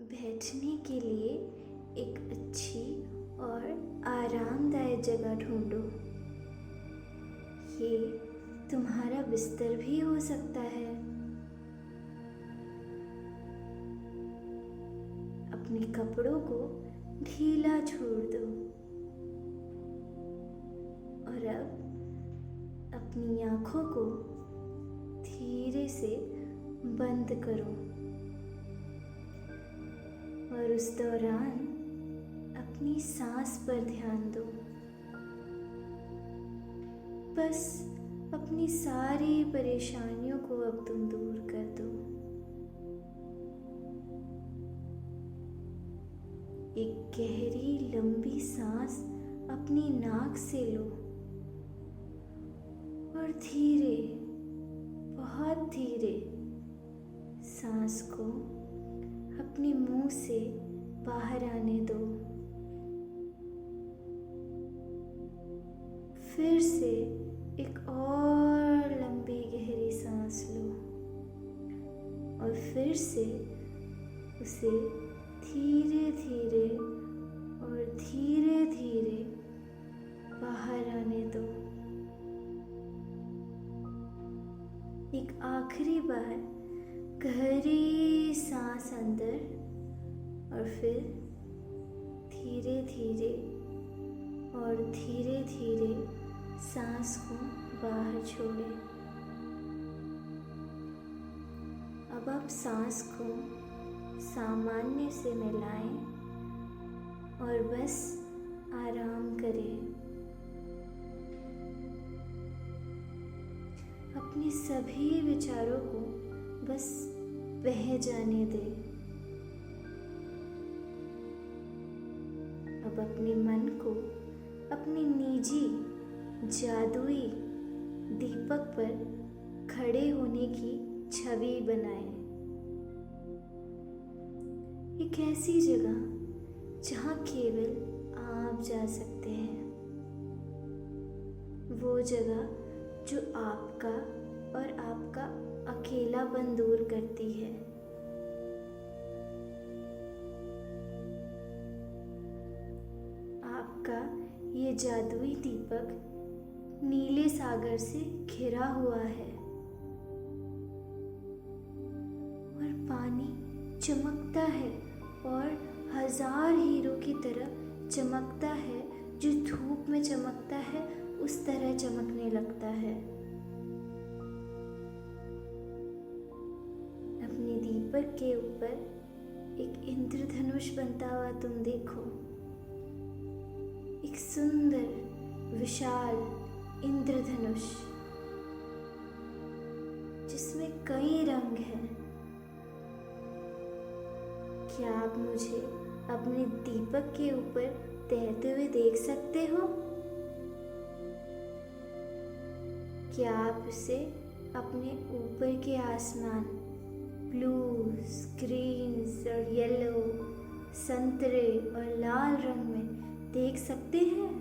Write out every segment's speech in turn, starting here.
बैठने के लिए एक अच्छी और आरामदायक जगह ढूंढो। ये तुम्हारा बिस्तर भी हो सकता है। अपने कपड़ों को ढीला छोड़ दो और अब अपनी आंखों को धीरे से बंद करो और उस दौरान अपनी सांस पर ध्यान दो। बस अपनी सारी परेशानियों को अब तुम दूर कर दो। एक गहरी लंबी सांस अपनी नाक से लो और धीरे, बहुत धीरे सांस को अपने मुंह से बाहर आने दो। फिर से एक और लंबी गहरी सांस लो और फिर से उसे धीरे धीरे और धीरे धीरे बाहर आने दो। एक आखिरी बार गहरी सांस अंदर और फिर धीरे धीरे और धीरे धीरे सांस को बाहर छोड़ें। अब आप सांस को सामान्य से मिलाएं और बस आराम करें। अपने सभी विचारों को बस बह जाने दें। अब अपने मन को अपनी निजी जादुई दीपक पर खड़े होने की छवि बनाएं। एक ऐसी जगह जहां केवल आप जा सकते हैं, वो जगह जो आपका और आपका अकेलापन दूर करती है। आपका ये जादुई दीपक नीले सागर से घिरा हुआ है और पानी चमकता है और हजार हीरों की तरह चमकता है। जो धूप में चमकता है उस तरह चमकने लगता है। अपने दीपक के ऊपर एक इंद्रधनुष बनता हुआ तुम देखो। एक सुंदर विशाल इंद्रधनुष जिसमें कई रंग हैं। क्या आप मुझे अपने दीपक के ऊपर तैरते हुए देख सकते हो? क्या आप उसे अपने ऊपर के आसमान, ब्लूज, ग्रीन्स और येलो, संतरे और लाल रंग में देख सकते हैं?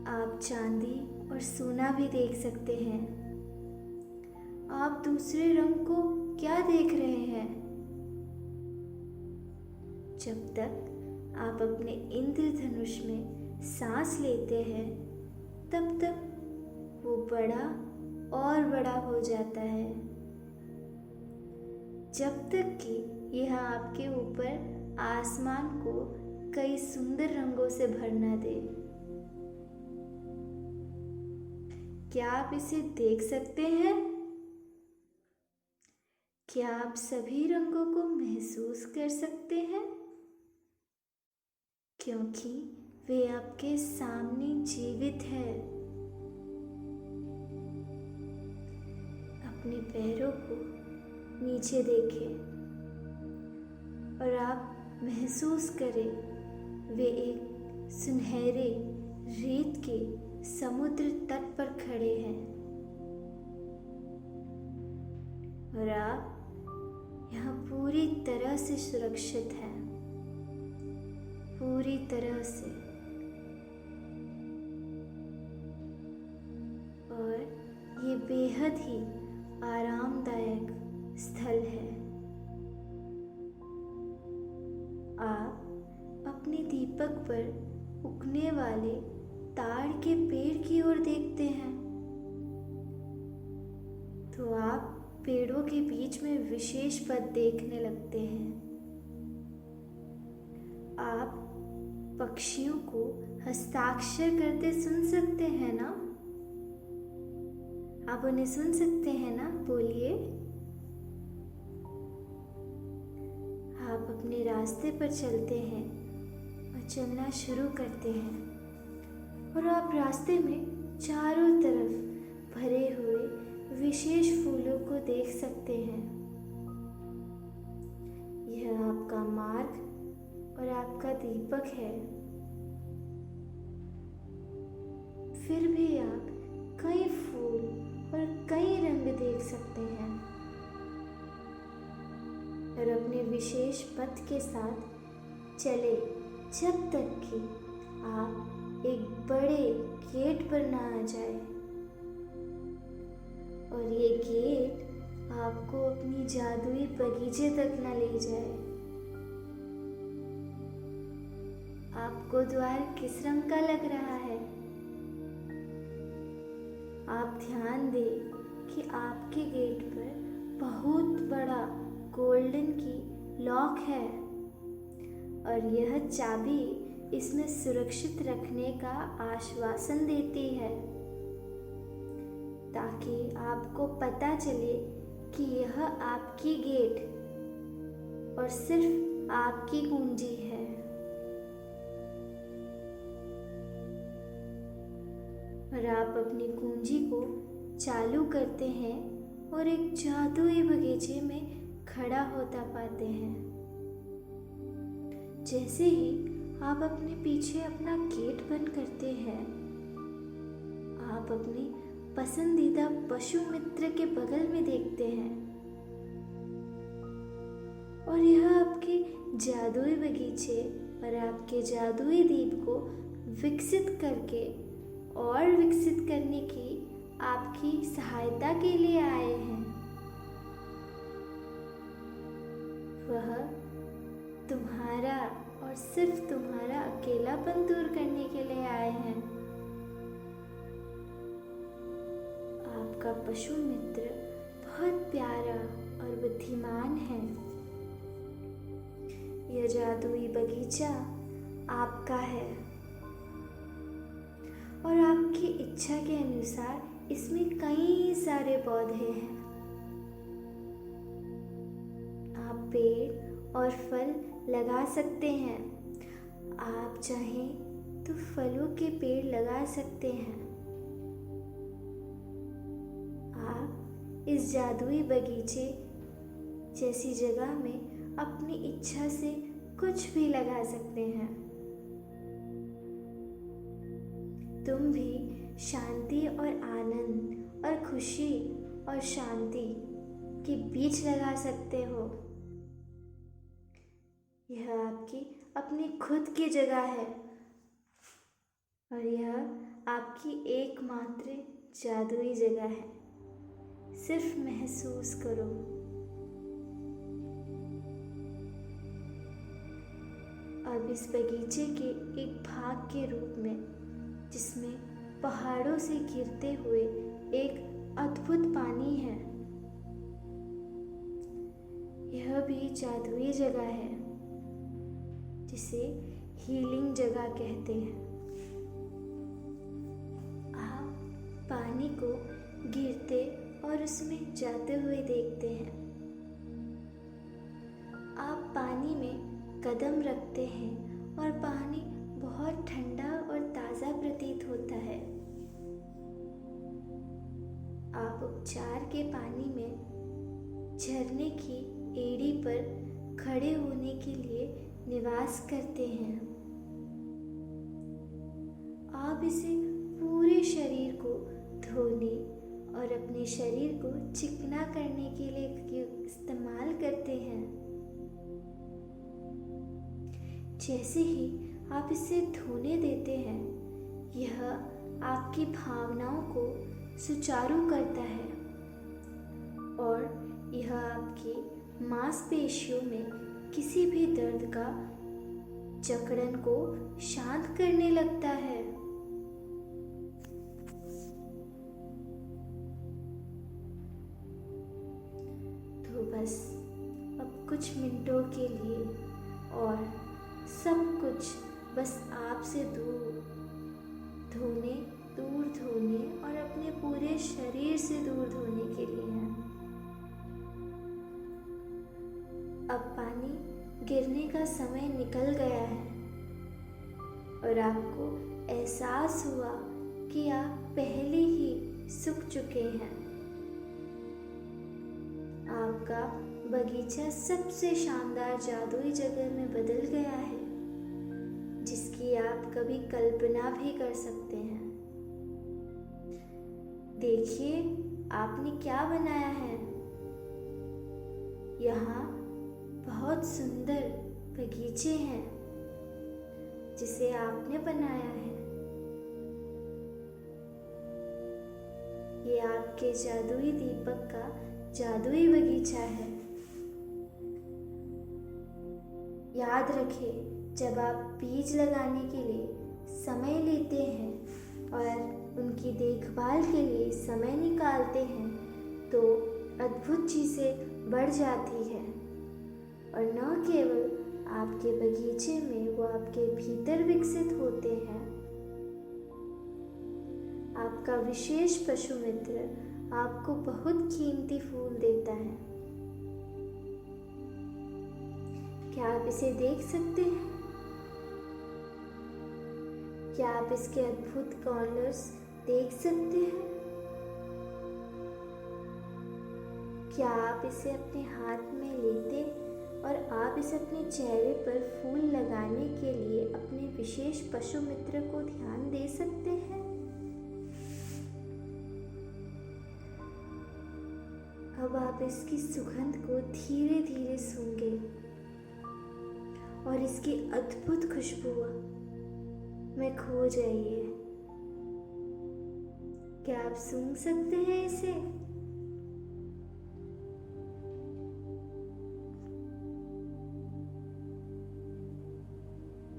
आप चांदी और सोना भी देख सकते हैं। आप दूसरे रंग को क्या देख रहे हैं? जब तक आप अपने इंद्रधनुष में सांस लेते हैं तब तक वो बड़ा और बड़ा हो जाता है, जब तक कि यह आपके ऊपर आसमान को कई सुंदर रंगों से भर न दे। क्या आप इसे देख सकते हैं? क्या आप सभी रंगों को महसूस कर सकते हैं? क्योंकि वे आपके सामने जीवित है। अपने पैरों को नीचे देखें और आप महसूस करें वे एक सुनहरे रेत के समुद्र तट पर खड़े हैं और आप यहाँ पूरी तरह से सुरक्षित हैं, पूरी तरह से। और ये बेहद ही आरामदायक स्थल है। आप अपने दीपक पर उगने वाले ताड़ के पेड़ की ओर देखते हैं तो आप पेड़ों के बीच में विशेष पद देखने लगते हैं। आप पक्षियों को हस्ताक्षर करते सुन सकते हैं ना? आप उन्हें सुन सकते हैं ना? बोलिए। आप अपने रास्ते पर चलते हैं और चलना शुरू करते हैं और आप रास्ते में चारों तरफ भरे हुए विशेष फूलों को देख सकते हैं। यह आपका मार्ग और आपका दीपक है। फिर भी आप कई फूल और कई रंग देख सकते हैं और अपने विशेष पथ के साथ चले जब तक कि आप एक बड़े गेट पर ना आ जाए और ये गेट आपको अपनी जादुई बगीचे तक ना ले जाए। आपको द्वार किस रंग का लग रहा है? आप ध्यान दें कि आपके गेट पर बहुत बड़ा गोल्डन की लॉक है और यह चाबी इसमें सुरक्षित रखने का आश्वासन देती है ताकि आपको पता चले कि यह आपकी गेट और सिर्फ आपकी कुंजी है। और आप अपनी कुंजी को चालू करते हैं और एक जादुई बगीचे में खड़ा होता पाते हैं। जैसे ही आप अपने पीछे अपना गेट बंद करते हैं, आप अपने पसंदीदा पशु मित्र के बगल में देखते हैं और यह आपके जादुई बगीचे और आपके जादुई द्वीप को विकसित करके और विकसित करने की आपकी सहायता के लिए आए हैं। वह तुम्हारा और सिर्फ तुम्हारा अकेलापन दूर करने के लिए आए हैं। आपका पशु मित्र बहुत प्यारा और बुद्धिमान है। यह जादुई बगीचा आपका है और आपकी इच्छा के अनुसार इसमें कई सारे पौधे हैं। आप पेड़ और फल लगा सकते हैं। आप चाहें तो फलों के पेड़ लगा सकते हैं। आप इस जादुई बगीचे जैसी जगह में अपनी इच्छा से कुछ भी लगा सकते हैं। तुम भी शांति और आनंद और खुशी और शांति के बीच लगा सकते हो। यह आपकी अपनी खुद की जगह है और यह आपकी एकमात्र जादुई जगह है। सिर्फ महसूस करो। अब इस बगीचे के एक भाग के रूप में, जिसमें पहाड़ों से गिरते हुए एक अद्भुत पानी है, यह भी जादुई जगह है जिसे हीलिंग जगह कहते हैं। आप पानी को गिरते और उसमें जाते हुए देखते हैं। आप पानी में कदम रखते हैं और पानी बहुत ठंडा और ताज़ा प्रतीत होता है। आप उपचार के पानी में झरने की एड़ी पर खड़े होने के लिए निवास करते हैं। आप इसे पूरे शरीर को धोने और अपने शरीर को चिकना करने के लिए इस्तेमाल करते हैं। जैसे ही आप इसे धोने देते हैं, यह आपकी भावनाओं को सुचारू करता है और यह आपकी मांसपेशियों में किसी भी दर्द का जकड़न को शांत करने लगता है। तो बस अब कुछ मिनटों के लिए और सब कुछ बस आपसे दूर धोने और अपने पूरे शरीर से दूर धोने के लिए है। अब पानी गिरने का समय निकल गया है और आपको एहसास हुआ कि आप पहले ही सूख चुके हैं। आपका बगीचा सबसे शानदार जादुई जगह में बदल गया है, जिसकी आप कभी कल्पना भी कर सकते हैं। देखिए आपने क्या बनाया है। यहाँ बहुत सुंदर बगीचे हैं जिसे आपने बनाया है। ये आपके जादुई दीपक का जादुई बगीचा है। याद रखें, जब आप बीज लगाने के लिए समय लेते हैं और उनकी देखभाल के लिए समय निकालते हैं तो अद्भुत चीज़ें बढ़ जाती हैं। और न केवल आपके बगीचे में वो आपके भीतर विकसित होते हैं। आपका विशेष पशु मित्र आपको बहुत कीमती फूल देता है। क्या आप इसे देख सकते हैं? क्या आप इसके अद्भुत कॉर्नर्स देख सकते हैं? क्या आप इसे अपने हाथ में लेते और आप इसे अपने चेहरे पर फूल लगाने के लिए अपने विशेष पशु मित्र को ध्यान दे सकते हैं? अब आप इसकी सुगंध को धीरे धीरे सूंघें और इसकी अद्भुत खुशबू में खो जाइए। क्या आप सूंघ सकते हैं इसे?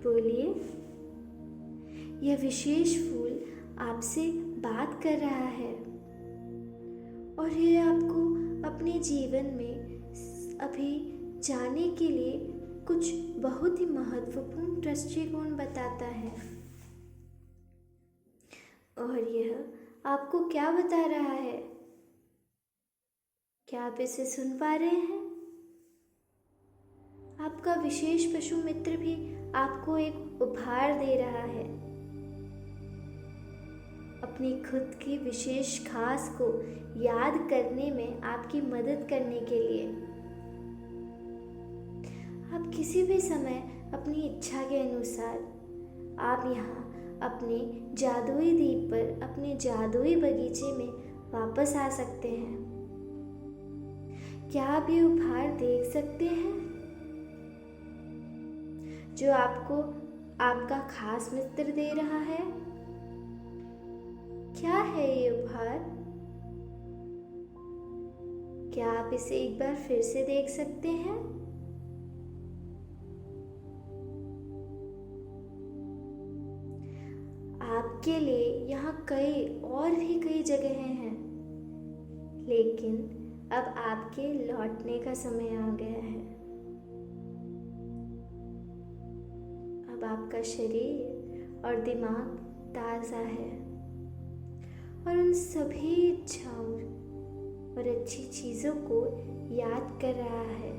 बोलिए। यह विशेष फूल आपसे बात कर रहा है और यह आपको अपने जीवन में अभी जाने के लिए कुछ बहुत ही महत्वपूर्ण दृष्टिकोण बताता है। और यह आपको क्या बता रहा है? क्या आप इसे सुन पा रहे हैं? आपका विशेष पशु मित्र भी आपको एक उपहार दे रहा है, अपनी खुद की विशेष खास को याद करने में आपकी मदद करने के लिए। आप किसी भी समय अपनी इच्छा के अनुसार आप यहाँ अपने जादुई द्वीप पर अपने जादुई बगीचे में वापस आ सकते हैं। क्या आप ये उपहार देख सकते हैं जो आपको आपका खास मित्र दे रहा है? क्या है ये उपहार? क्या आप इसे एक बार फिर से देख सकते हैं? आपके लिए यहाँ और भी कई जगहें हैं, लेकिन अब आपके लौटने का समय आ गया है। अब आपका शरीर और दिमाग ताज़ा है और उन सभी इच्छाओं और अच्छी चीज़ों को याद कर रहा है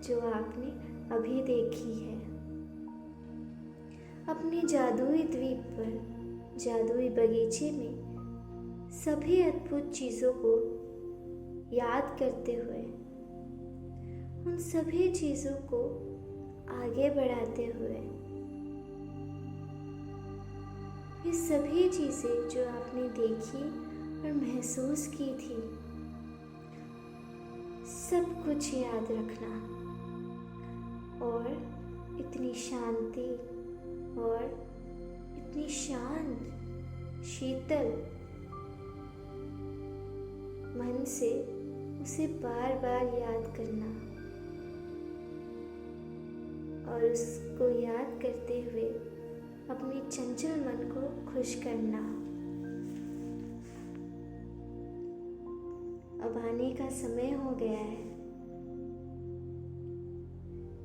जो आपने अभी देखी है। अपने जादुई द्वीप पर जादुई बगीचे में सभी अद्भुत चीज़ों को याद करते हुए उन सभी चीज़ों को आगे बढ़ाते हुए ये सभी चीज़ें जो आपने देखी और महसूस की थी, सब कुछ याद रखना और इतनी शांति और इतनी शांत शीतल मन से उसे बार बार याद करना और उसको याद करते हुए अपने चंचल मन को खुश करना। अब आने का समय हो गया है,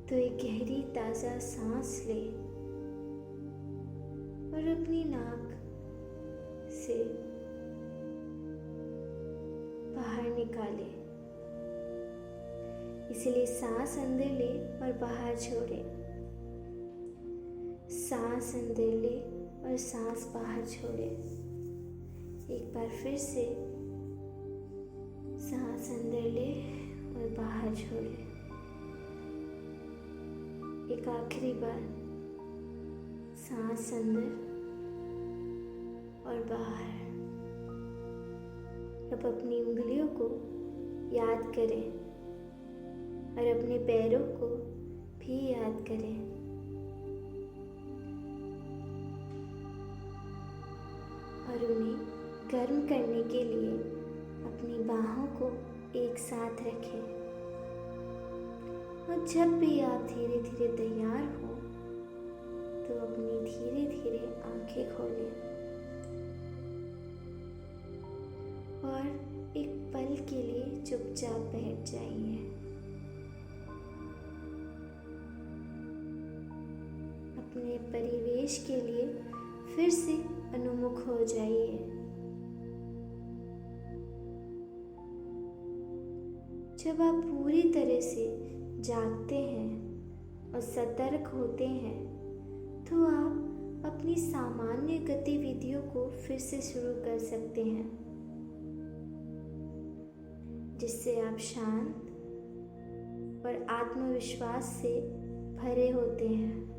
तो एक गहरी ताज़ा सांस ले और अपनी नाक से बाहर निकाले। इसलिए सांस अंदर ले और बाहर छोड़े, सांस अंदर ले और सांस बाहर छोड़े। एक बार फिर से सांस अंदर ले और बाहर छोड़े। एक आखिरी बार सांस अंदर और बाहर। अब अपनी उंगलियों को याद करें और अपने पैरों को भी याद करें। और उन्हें गर्म करने के लिए अपनी बाहों को एक साथ रखें। और जब भी आप धीरे धीरे तैयार हो तो अपनी धीरे धीरे आंखें खोलें और एक पल के लिए चुपचाप बैठ जाइए। अपने परिवेश के लिए फिर से उन्मुख हो जाइए। जब आप पूरी तरह से जागते हैं और सतर्क होते हैं तो आप अपनी सामान्य गतिविधियों को फिर से शुरू कर सकते हैं, जिससे आप शांत और आत्मविश्वास से भरे होते हैं।